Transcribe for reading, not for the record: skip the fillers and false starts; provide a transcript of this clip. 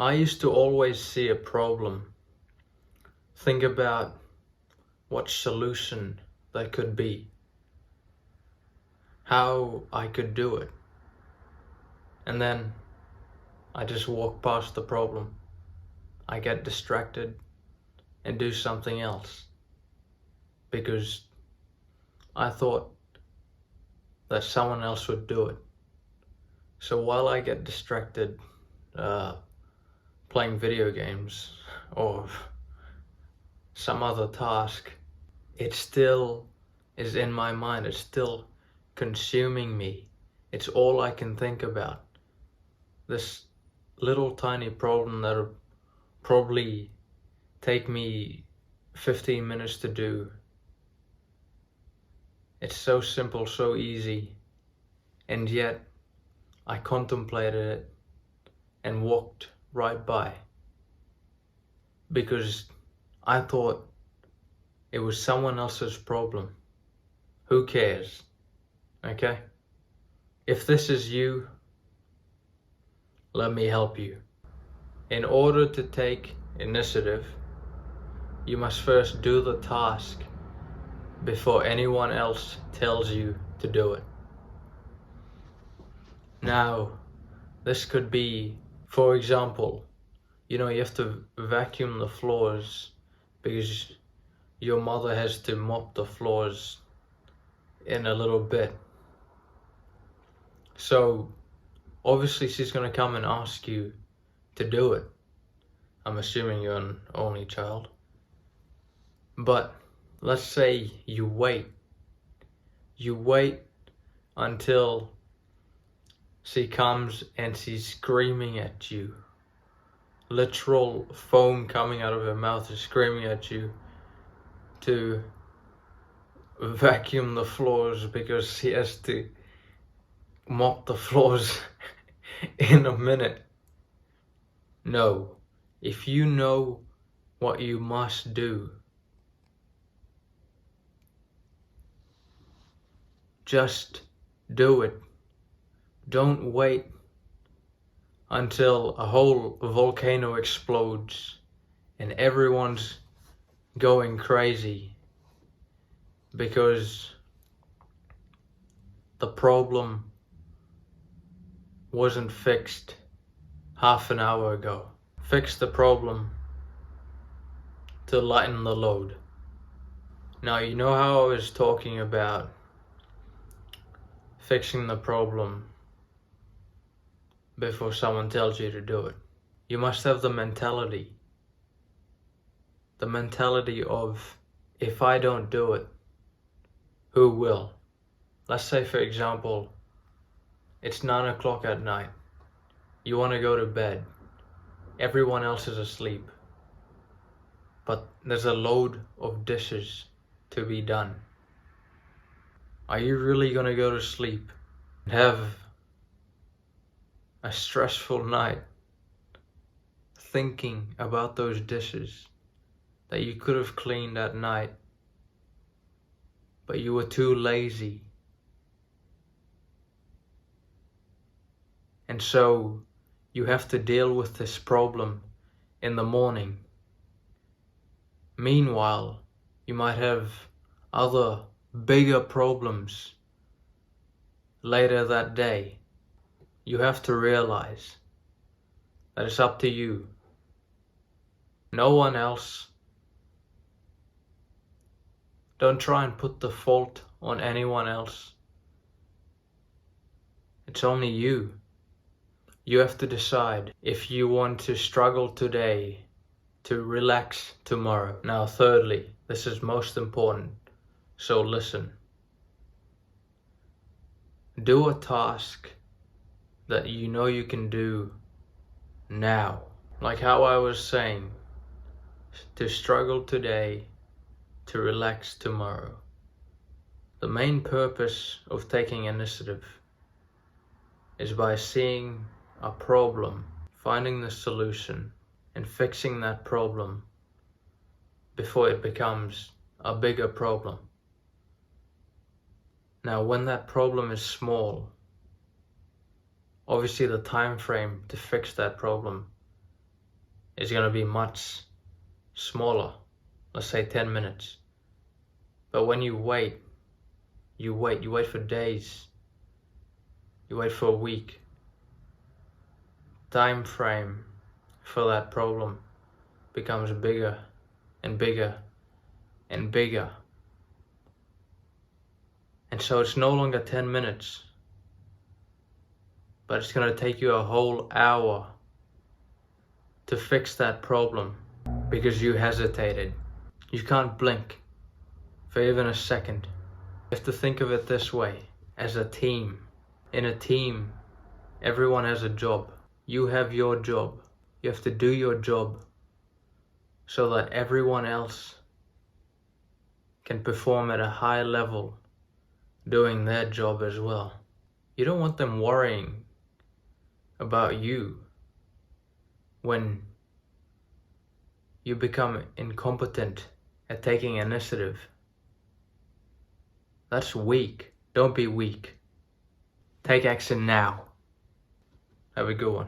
I used to always see a problem, think about what solution there could be, how I could do it, and then I just walk past the problem. I get distracted and do something else because I thought that someone else would do it. So while I get distracted playing video games or some other task, it still is in my mind. It's still consuming me. It's all I can think about. This little tiny problem that'll probably take me 15 minutes to do. It's so simple, so easy, and yet I contemplated it and walked right by because I thought it was someone else's problem. Who cares? Okay? If this is you, let me help you. In order to take initiative, you must first do the task before anyone else tells you to do it. Now, this could be, for example, you have to vacuum the floors because your mother has to mop the floors in a little bit. So, obviously she's gonna come and ask you to do it. I'm assuming you're an only child. But let's say you wait. You wait until she comes and she's screaming at you. Literal foam coming out of her mouth is screaming at you to vacuum the floors because she has to mop the floors in a minute. No, if you know what you must do, just do it. Don't wait until a whole volcano explodes and everyone's going crazy because the problem wasn't fixed half an hour ago. Fix the problem to lighten the load. Now, you know how I was talking about fixing the problem before someone tells you to do it. You must have the mentality of, if I don't do it, who will? Let's say, for example, it's 9 o'clock at night. You want to go to bed. Everyone else is asleep. But there's a load of dishes to be done. Are you really going to go to sleep and have a stressful night thinking about those dishes that you could have cleaned at night, but you were too lazy? And so you have to deal with this problem in the morning. Meanwhile, you might have other bigger problems later that day. You have to realize that it's up to you. No one else. Don't try and put the fault on anyone else. It's only you. You have to decide if you want to struggle today to relax tomorrow. Now, thirdly, this is most important, so listen. Do a task that you know you can do now. Like how I was saying, to struggle today, to relax tomorrow. The main purpose of taking initiative is by seeing a problem, finding the solution, and fixing that problem before it becomes a bigger problem. Now, when that problem is small, obviously the time frame to fix that problem is going to be much smaller. Let's say 10 minutes. But when you wait for days, you wait for a week. Time frame for that problem becomes bigger and bigger and bigger. And so it's no longer 10 minutes, but it's going to take you a whole hour to fix that problem because you hesitated. You can't blink for even a second. You have to think of it this way, as a team. In a team, everyone has a job. You have your job. You have to do your job so that everyone else can perform at a high level doing their job as well. You don't want them worrying about you when you become incompetent at taking initiative. That's weak. Don't be weak. Take action now. Have a good one.